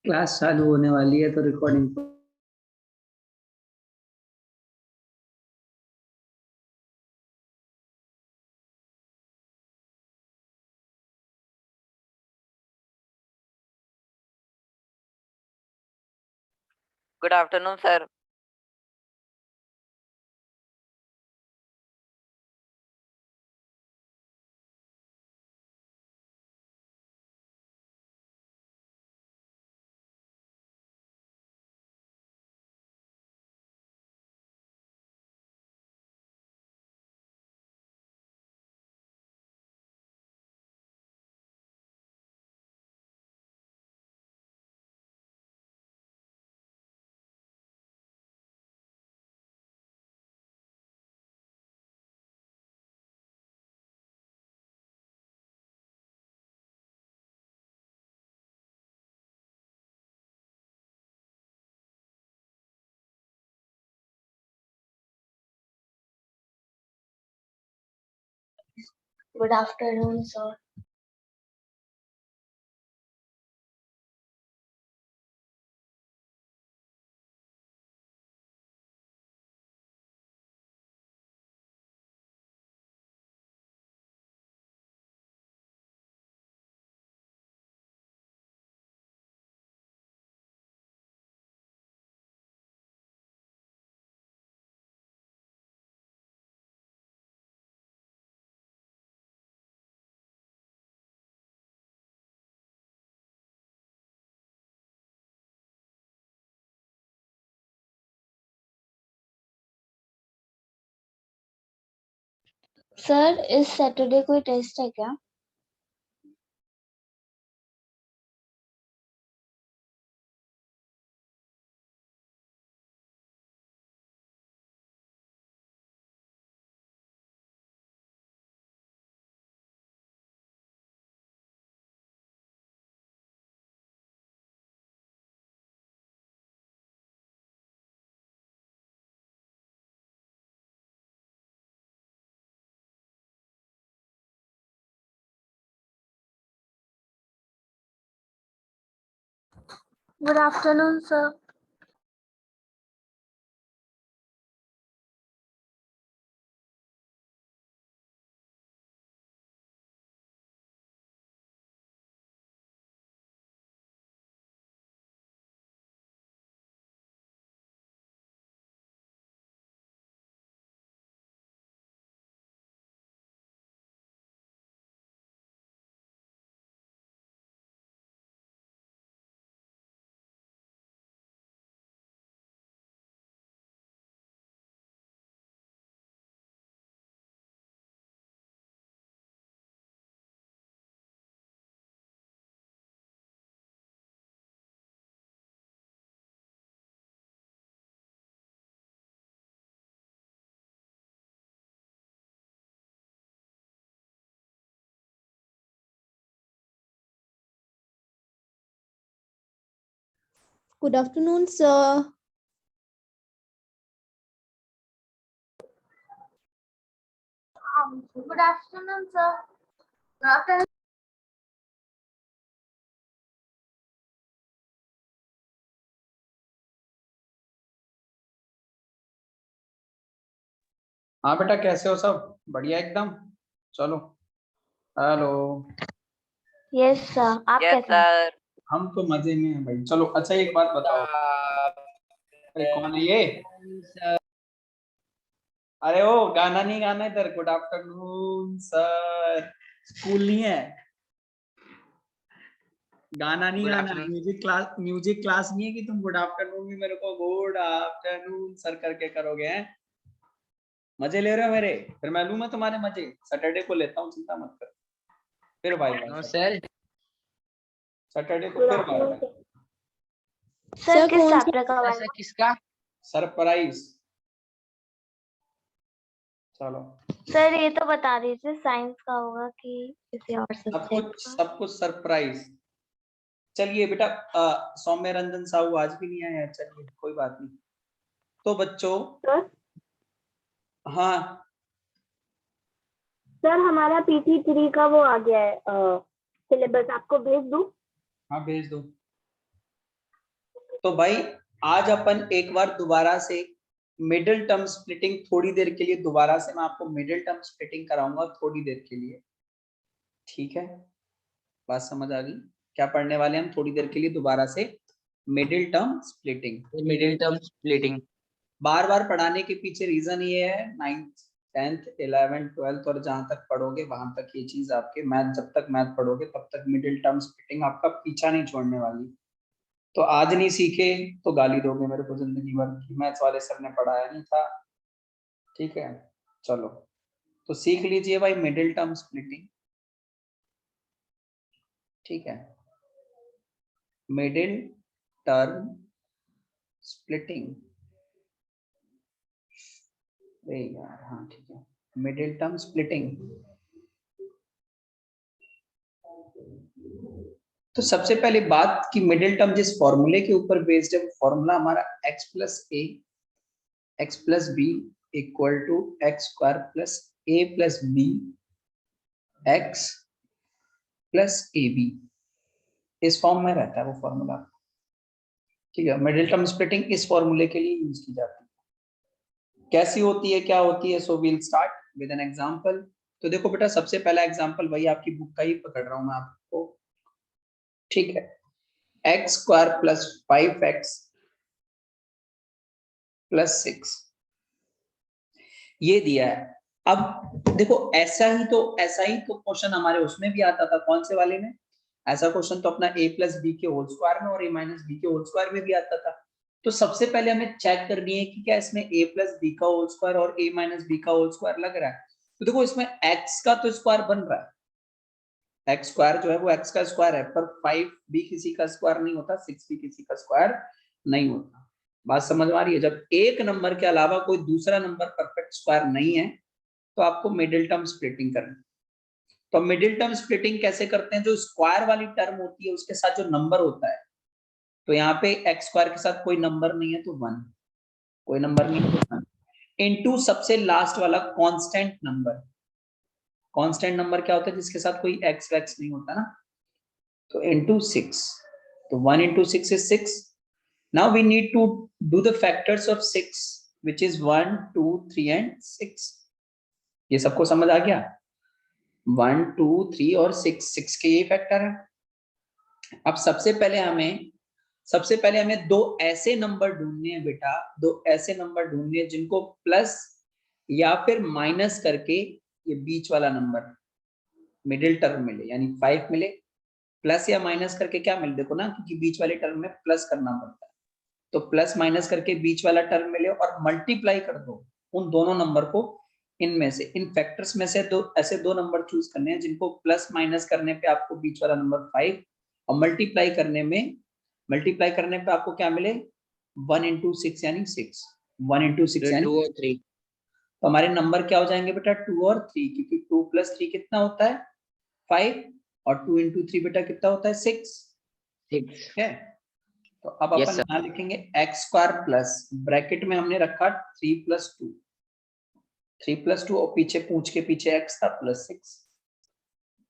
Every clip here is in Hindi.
क्लास चालू होने वाली है तो recording Good afternoon, sir. Good afternoon, sir. Sir इस सैटरडे कोई टेस्ट है क्या? Good afternoon, sir. Good afternoon, sir. Good afternoon, sir. Good afternoon. हाँ बेटा, कैसे हो सब? बढ़िया एकदम। चलो। हेलो। Yes, sir. आप Yes, कैसे हैं? sir. हम तो मजे में हैं भाई। चलो अच्छा, एक बात बताओ। अरे कौन है ये? अरे ओ, गाना नहीं गाना इधर। Good afternoon sir. स्कूल नहीं है, गाना नहीं Good गाना। afternoon. म्यूजिक क्लास नहीं है कि तुम गुड आफ्टरनून भी मेरे को गुड आफ्टरनून सर करके करोगे हैं। मजे ले रहे हो मेरे? फिर मैं लूंगा तुम्हारे मजे। सैटरडे को लेता हूँ, चिंता मत कर। फिर भाई No, sir. सैटरडे को फिर भाई सर किस कौन सा चैप्टर का ऐसा किसका? सरप्राइज। चलो। सर ये तो बता दीजिए साइंस का होगा कि किसी और सब्जेक्ट का? सब कुछ सरप्राइज। चलिए बेटा, सौम्य रंजन साहू आज भी नहीं आए हैं। चलिए कोई बात नहीं। तो बच्चों, सर? हाँ सर हमारा PT3 का वो आ गया है सिलेबस आपको भेज दूं? हाँ भेज दो। तो भाई आज अपन एक बार दोबारा से मिडिल टर्म स्प्लिटिंग, थोड़ी देर के लिए दोबारा से मैं आपको मिडिल टर्म स्प्लिटिंग कराऊंगा थोड़ी देर के लिए, ठीक है? बात समझ आ गई? क्या पढ़ने वाले हम थोड़ी देर के लिए दोबारा से? Middle term splitting. Middle term splitting. बार बार पढ़ाने के पीछे रीजन ये है, 9th 10th 11th 12th और जहां तक पढ़ोगे वहां तक ये चीज आपके मैथ, जब तक मैथ पढ़ोगे तब तक मिडिल टर्म स्प्लिटिंग आपका पीछा नहीं छोड़ने वाली। तो आज नहीं सीखे तो गाली दोगे मेरे को जिंदगी भर की, मैथ्स वाले सर ने पढ़ाया नहीं था, ठीक है? चलो तो सीख लीजिए भाई मिडिल टर्म स्प्लिटिंग, ठीक है? मिडिल टर्म स्प्लिटिंग, यार हाँ ठीक है, मिडिल टर्म स्प्लिटिंग। तो सबसे पहले बात कि मिडिल टर्म जिस फॉर्मूले के ऊपर बेस्ड है, फॉर्मूला हमारा x plus a x plus b equal to x square plus a plus b x plus a b, इस फॉर्म में रहता है वो फॉर्मूला, ठीक है? मिडिल टर्म स्प्लिटिंग इस फॉर्मूले के लिए यूज की जाती है। कैसी होती है, क्या होती है? So we'll start with an example. तो देखो बेटा, सबसे पहला एग्जांपल वही आपकी बुक का ही पकड़ रहा हूं मैं आपको, ठीक है? X square plus 5x plus 6 ये दिया है। अब देखो ऐसा ही तो क्वेश्चन हमारे उसमें भी आता था, कौन से वाले में? ऐसा क्वेश्चन तो अपना a प्लस बी के होल स्क्वायर में और a माइनस बी के होल स्क्वायर में भी आता था। तो सबसे पहले हमें चेक करनी है कि क्या इसमें a प्लस बी का होल स्क्वायर और a माइनस बी का होल स्क्वायर लग रहा है। तो देखो इसमें x का तो स्क्वायर बन रहा है, x स्क्वायर जो है वो x का स्क्वायर है, पर 5 भी किसी का स्क्वायर नहीं होता, 6 भी किसी का स्क्वायर नहीं होता। बात समझ में आ रही है? जब एक नंबर के अलावा कोई दूसरा नंबर परफेक्ट स्क्वायर नहीं है तो आपको मिडिल टर्म स्प्लिटिंग करनी। तो मिडिल टर्म स्प्लिटिंग कैसे करते हैं? जो स्क्वायर वाली टर्म होती है उसके साथ जो नंबर होता है, तो यहाँ पे एक्स स्क्वायर के साथ कोई नंबर नहीं है तो 1, कोई नंबर नहीं है तो 1 इनटू सबसे लास्ट वाला कांस्टेंट नंबर। कांस्टेंट नंबर क्या होता है? जिसके साथ कोई एक्स वैक्स नहीं होता ना, तो इनटू 6। तो 1 into 6 is 6. Now we need to do the factors of 6, which is 1 2 3 and 6। ये सबको समझ आ गया? 1 2 3 और 6 के ये फैक्टर है। अब सबसे पहले हमें दो ऐसे नंबर ढूंढने हैं बेटा, दो ऐसे नंबर ढूंढने हैं जिनको प्लस या फिर माइनस करके ये बीच वाला नंबर मिडिल टर्म मिले, यानी 5 मिले। प्लस या माइनस करके क्या मिले? देखो ना, क्योंकि बीच वाले टर्म में प्लस करना पड़ता है, तो प्लस माइनस करके बीच वाला टर्म मिले और मल्टीप्लाई कर दो उन दोनों नंबर को। इनमें से, इन फैक्टर्स में से ऐसे दो नंबर चूज करने हैं जिनको प्लस माइनस करने पे आपको बीच वाला नंबर 5 और मल्टीप्लाई करने पे आपको क्या मिले? 1 into 6 यानी 6, 1 into 6 यानी 2 और 3। तो हमारे नंबर क्या हो जाएंगे बेटा? 2 और 3, क्योंकि 2 + 3 कितना होता है? 5, और 2 into 3 बेटा कितना होता है? 6, 6। ठीक है? तो अब Yes, अपन sir. यहाँ लिखेंगे एक्स स्क्वायर प्लस, ब्रैकेट में हमने रखा 3 + 2, 3 + 2 और पीछे पूंछ के पीछे x था +6।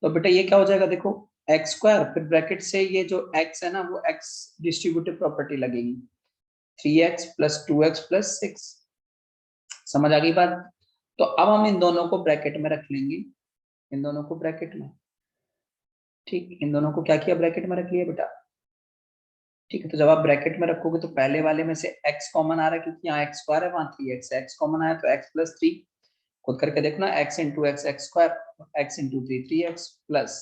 तो बेटा ये क्या हो जाएगा? देखो एक्स स्क्वायर, फिर ब्रैकेट से ये जो x है ना वो x डिस्ट्रीब्यूटिव प्रॉपर्टी लगेगी, 3x + 2x + 6। समझ आ गई बात? तो अब हम इन दोनों को ब्रैकेट में रख लेंगे, इन दोनों को ब्रैकेट में, ठीक? इन दोनों को क्या किया? ब्रैकेट में रख लिया बेटा, ठीक है? तो जब आप ब्रैकेट में रखोगे तो पहले वाले में से x कॉमन आ रहा है, क्योंकि यहाँ x स्क्वायर है, वहां 3x है, x कॉमन आया तो x + 3, खुद करके देखना, x into x x square, x into 3 3x plus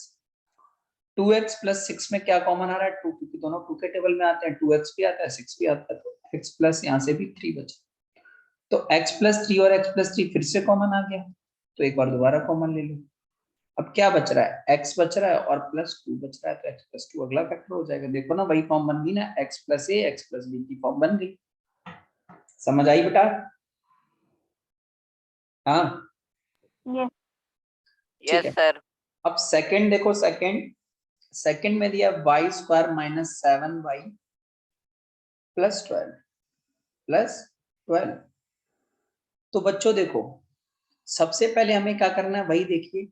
2x + 6 में क्या कॉमन आ रहा है? 2, क्योंकि दोनों 2 के टेबल में आते हैं, 2x भी आता है 6 भी आता है, तो x प्लस यहाँ से भी 3 बचा, तो x + 3 और x + 3 फिर से कॉमन आ गया, तो एक बार दोबारा कॉमन ले लो। अब क्या बच रहा है? x बच रहा है और +2 बच रहा है, तो x + 2 अगला फैक्टर हो जाएगा। देखो ना, वही फॉर्म बन गई ना, x + a x + b की फॉर्म बन गई। समझ आई बेटा? हाँ यस। ठीक Yes, है। sir. अब सेकंड देखो, सेकंड में दिया y² - 7y + 12 तो बच्चों देखो, सबसे पहले हमें क्या करना है? वही देखिए,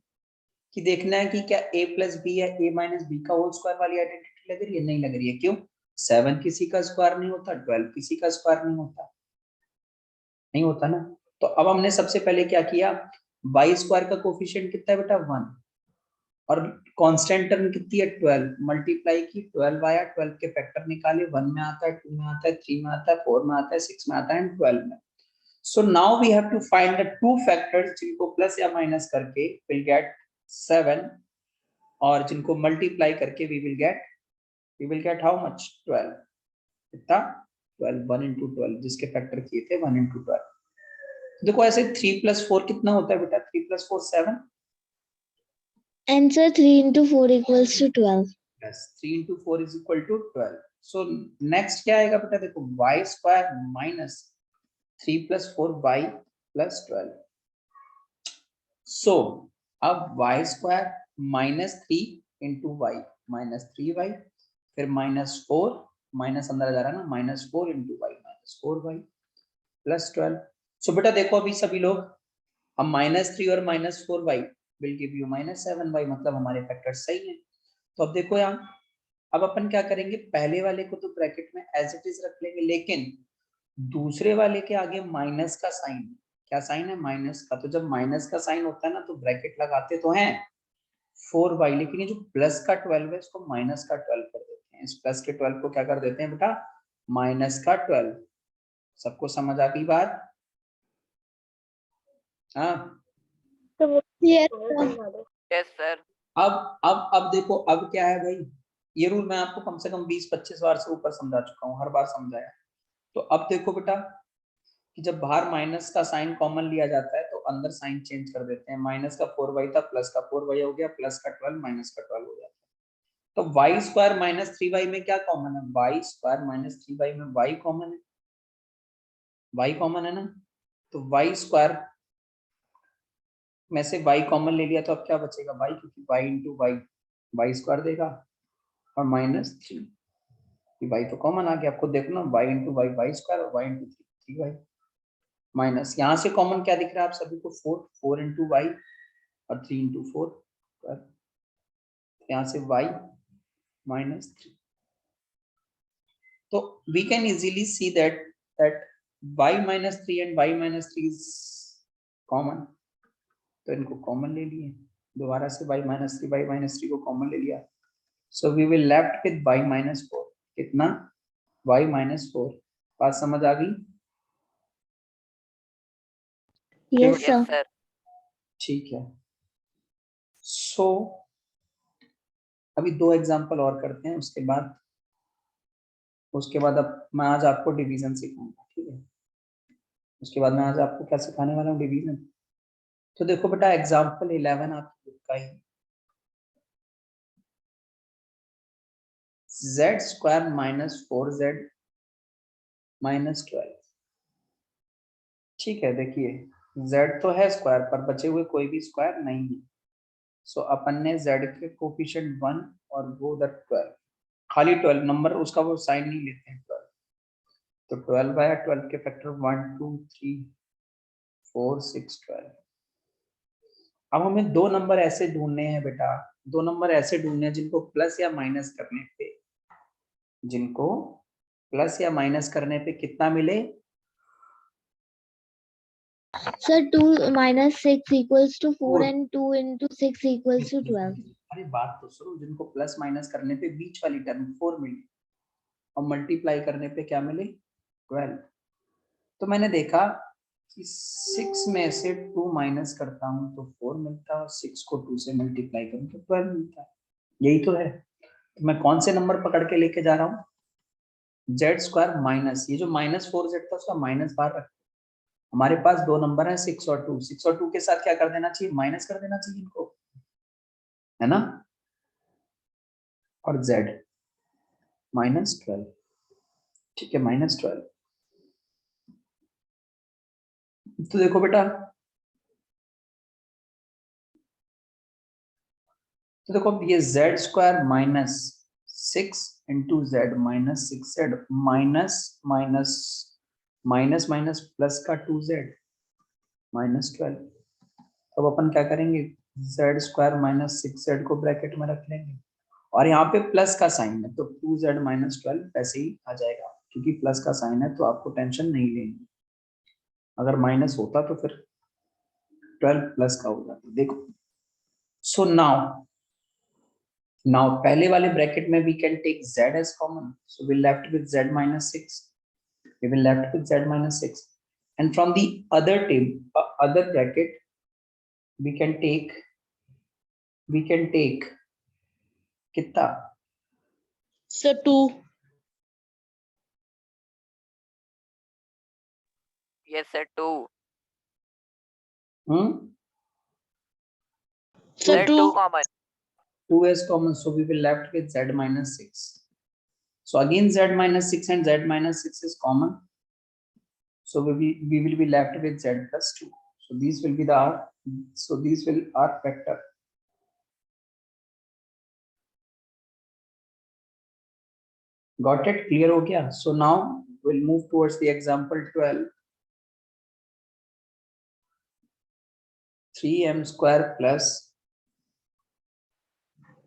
कि देखना है कि क्या a प्लस बी या a माइनस बी का होल स्क्वायर वाली आइडेंटिटी लग रही है, नहीं लग रही है। क्यों? 7 किसी का स्क्वायर नहीं होता, 12 किसी का स्क्वायर नहीं होता, नहीं होता ना। तो अब हमने सबसे पहले क्या किया, y स्क्वायर का कोफिशिएंट कितना है बेटा 1, और कांस्टेंट टर्म कितनी है 12, मल्टीप्लाई की 12 आया, 12 के फैक्टर निकाले, 1 में आता है, 2 में आता है, 3 में आता है, 4 में आता है, 6 में आता है एंड 12 में। So now we have to find the two factors जिनको प्लस या माइनस करके विल गेट 7, और जिनको मल्टीप्लाई करके we will get how much 12, कितना 12, 1 into 12 जिसके फैक्टर किए थे 1 into 12। देखो ऐसे 3 plus 4 कितना होता है बेटा, 3 plus 4 7, Answer 3 into 4 equals to 12. yes 3 into 4 is equal to 12। so next क्या आएगा बेटा, देखो y square minus 3 plus 4y plus 12। so अब y square minus 3 into y minus 3y, फिर minus 4, माइनस अंदर जा रहा है ना, minus 4 into y minus 4y plus 12। so बेटा देखो अभी सभी लोग, हम -3 और -4y will give you -7y, मतलब हमारे फैक्टर सही हैं। तो अब देखो यहाँ, अब अपन क्या करेंगे, पहले वाले को तो ब्रैकेट में एज इट इज रख लेंगे, लेकिन दूसरे वाले के आगे माइनस का साइन, क्या साइन है, माइनस का। तो जब माइनस का साइन होता है ना तो ब्रैकेट लगाते तो हैं 4y, लेकिन ये जो प्लस का 12 है इसको माइनस का 12 कर देते हैं, इस प्लस के 12 को क्या कर देते हैं बेटा, माइनस का 12। सबको समझ आ गई बात? हाँ Yes, Yes, sir. अब देखो, अब क्या है भाई, ये रूल मैं आपको कम से कम 20-25 बार से ऊपर समझा चुका हूँ, हर बार समझाया। तो अब देखो बेटा कि जब बाहर माइनस का साइन कॉमन लिया जाता है तो अंदर साइन चेंज कर देते हैं, माइनस का 4y था, प्लस का 4y हो गया, प्लस का 12 माइनस का 12 हो जाता है। तो y स्क्वायर माइनस 3y में क्या कॉमन है, y स्क्वायर माइनस 3y में y कॉमन है, y कॉमन है ना। तो y स्क्वायर में से y कॉमन ले लिया तो अब क्या बचेगा y, क्योंकि y इंटू y स्क्वायर देगा, और -3 y तो कॉमन आ गया, आपको देखना y इंटू y स्क्वायर और y इंटू 3y, माइनस यहाँ से कॉमन क्या दिख रहा है आप सभी को, 4 इंटू y और 3 इंटू 4, यहाँ से y -3। तो we can easily see that y -3 and y -3 is common, तो इनको कॉमन ले लिए, दोबारा से y -3 को कॉमन ले लिया, so we will left with y -4, कितना, y -4। बात समझ आ गई? yes, Yes, sir. sir. ठीक है। सो अभी 2 एग्जांपल और करते हैं, उसके बाद अब मैं आज आपको डिवीजन सिखाऊंगा, ठीक है। उसके बाद मैं आज आपको क्या सिखाने वाला हूँ, डिवीजन। तो देखो बेटा एग्जांपल 11 आपकी बुक का ही, z स्क्वायर -4z -12। ठीक है, देखिए z तो है स्क्वायर पर बचे हुए कोई भी स्क्वायर नहीं है। सो अपन ने z के कोफिशिएंट 1 और वो उधर 12, खाली 12 नंबर, उसका वो साइन नहीं लेते हैं 12। तो 12 आया, 12 के फैक्टर 1 2 3 4 6 12। अब हमें 2 नंबर ऐसे ढूंढने हैं बेटा, 2 नंबर ऐसे ढूंढने हैं जिनको प्लस या माइनस करने पे कितना मिले। Sir, 2 minus 6 equals to 4 and 2 into 6 equals to 12. अरे बात तो सुनो, जिनको प्लस माइनस करने पे बीच वाली टर्म 4 मिली और मल्टीप्लाई करने पे क्या मिले 12। तो मैंने देखा कि 6 में से 2 माइनस करता हूँ तो 4 मिलता है, और 6 को 2 से मल्टीप्लाई करूँ तो 12 मिलता है, यही तो है। तो मैं कौन से नंबर पकड़ के लेके जा रहा हूँ, जेड स्क्वायर माइनस, ये जो -4z था उसका माइनस बाहर रख, हमारे पास 2 नंबर है 6 और 2, 6 और 2 के साथ क्या कर देना चाहिए, माइनस कर देना चाहिए इनको, है ना। और z -12, ठीक है -12। तो देखो बेटा, तो देखो अब ये z square -6 into z -6z minus plus का 2z -12। अब अपन क्या करेंगे, जेड स्क्वायर माइनस 6z को ब्रैकेट में रख लेंगे और यहाँ पे प्लस का साइन है तो 2z माइनस 12 ऐसे ही आ जाएगा, क्योंकि प्लस का साइन है तो आपको टेंशन नहीं लेनी। अगर माइनस होता तो फिर 12 प्लस का हो जाता। देखो, सो नाउ पहले वाले ब्रैकेट में we can take z as common, so we left with z minus 6, we will left with z minus 6, and from the other table other bracket we can take कितना? Sir, 2. Yes, sir. 2. Sir, Sir, 2. 2 common. 2 is common, so we will left with z minus 6. So again z minus 6 and z minus 6 is common, so we will be left with z plus 2. So these will be the r, so these will r factor. Got it? Clear हो गया? So now we'll move towards the example 12. 3m square plus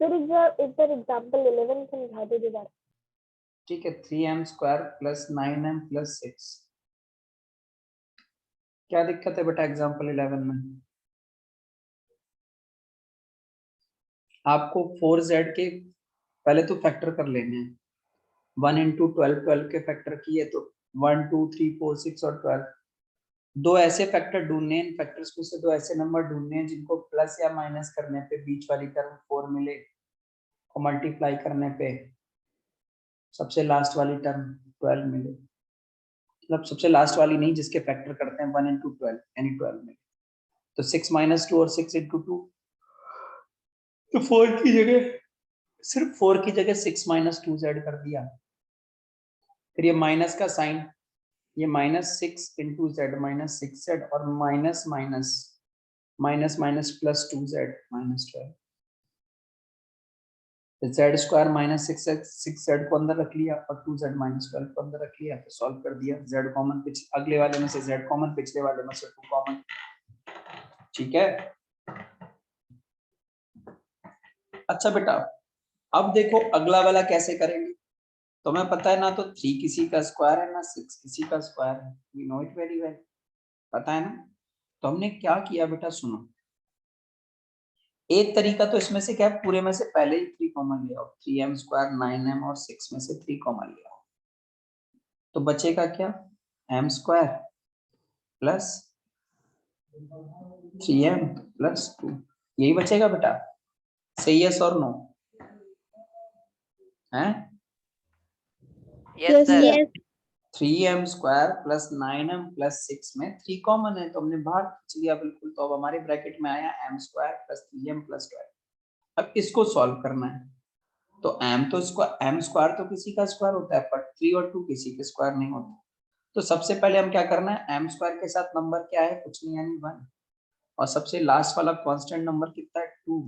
Sir, is there example 11 समझा दो दोबारा। ठीक है 3m square plus 9m plus 6। क्या दिक्कत है बेटा एग्जांपल 11 में? आपको 4z के पहले तो फैक्टर कर लेने हैं। 1 into 12 12 के फैक्टर किए तो 1 2 3 4 6 और 12। दो ऐसे फैक्टर ढूंढने हैं, फैक्टर्स में से दो ऐसे नंबर ढूंढने हैं जिनको प्लस या माइनस करने पे बीच वाली टर्म 4 मिले और मल्टीप्लाई करने पे सबसे लास्ट वाली टर्म 12 मिले। मतलब सबसे लास्ट वाली नहीं, जिसके फैक्टर करते हैं 1 into 12 यानी 12 मिले। तो 6 minus 2 और 6 into 2, तो 4 की जगह सिर्फ 4 की जगह 6 minus 2z कर दिया। फिर ये माइनस का साइन, ये minus 6 into z minus 6z और minus minus minus minus plus 2z minus 12। z square minus 6z को अंदर रख लिया और 2z माइनस 12 को अंदर रख लिया, तो सॉल्व कर दिया। z कॉमन, अगले वाले में से z कॉमन, पिछले वाले में से 2 कॉमन। ठीक है। अच्छा बेटा, अब देखो अगला वाला कैसे करेंगे। तुम्हें पता है ना, तो 3 किसी का स्क्वायर है ना 6 किसी का स्क्वायर है, we know it very well, पता है ना। तो हमने क्या किया बेटा, सुनो, एक तरीका तो इसमें से क्या है, पूरे में से पहले ही 3 कॉमन ले आओ। 3m स्क्वायर 9m और 6 में से 3 कॉमन ले आओ, तो बचेगा क्या, m square plus 3m plus 2, यही बचेगा बेटा। सही है और नो है? Yes, sir. Yes. 3m square plus 9m plus 6 में 3 कॉमन है तो हमने बाहर खींच लिया बिल्कुल। तो अब हमारे ब्रैकेट में आया m square plus 3m plus 12। अब इसको सॉल्व करना है, तो m तो m स्क्वायर तो किसी का स्क्वायर होता है, पर 3 और 2 किसी के स्क्वायर नहीं होते। तो सबसे पहले हम क्या करना है, m स्क्वायर के साथ नंबर क्या है, कुछ नहीं यानी 1, और सबसे लास्ट वाला कांस्टेंट नंबर कितना है, 2,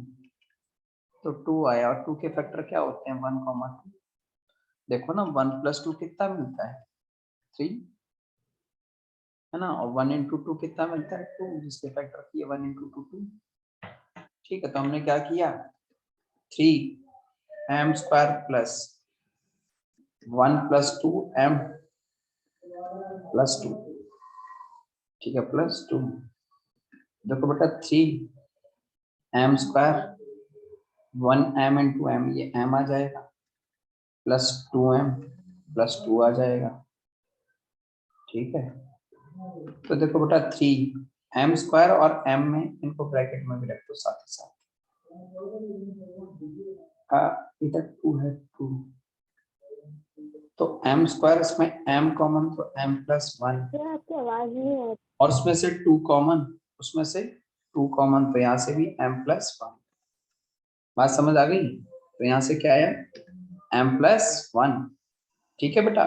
तो 2 आया। और 2 के फैक्टर क्या होते हैं, 1, 2। देखो ना 1 प्लस 2 कितना मिलता है, 3 है ना, और 1 into 2 कितना मिलता है, 2, जिसके फैक्टर किए 1 into 2 2। ठीक है, तो हमने क्या किया, 3m square plus 1 plus 2m plus 2, ठीक है, प्लस 2। देखो बेटा 3m square 1m into m, ये m आ जाएगा, प्लस 2m प्लस 2 आ जाएगा। ठीक है, तो देखो बेटा 3m स्क्वायर और m में इनको ब्रैकेट में भी रख दो साथ ही साथ। इधर 2 है 2, तो m स्क्वायर, इसमें m कॉमन तो m प्लस 1, आपकी आवाज नहीं आ रही। और उसमें से 2 कॉमन, उसमें से 2 कॉमन, तो यहाँ से भी m प्लस 1। बात समझ आ गई? तो यहाँ से क्या है, m प्लस 1। ठीक है बेटा,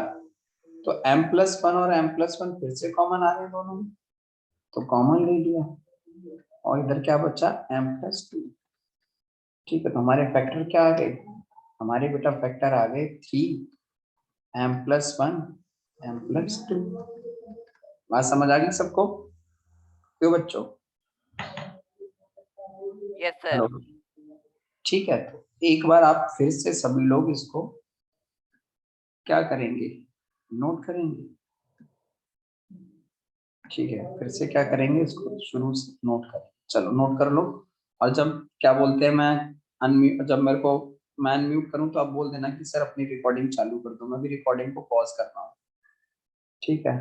तो m प्लस 1 और m प्लस 1 फिर से कॉमन आ गए दोनों में, तो कॉमन ले लिया, और इधर क्या बचा, m प्लस 2। ठीक है, तो हमारे फैक्टर क्या आ गए, हमारे बेटा फैक्टर आ गए 3m प्लस 1 m प्लस 2। बात समझ आ गई सबको? क्यों बच्चों? Yes sir. हेलो, ठीक है। तो एक बार आप फिर से सभी लोग इसको क्या करेंगे, नोट करेंगे। ठीक है, फिर से क्या करेंगे, इसको शुरू से नोट करें। चलो नोट कर लो। और जब क्या बोलते हैं, मैं अनम्यूट, जब मेरे को मैं अनम्यूट करूं तो आप बोल देना कि सर अपनी रिकॉर्डिंग चालू कर दो, मैं भी रिकॉर्डिंग को पॉज कर रहा हूँ। ठीक है।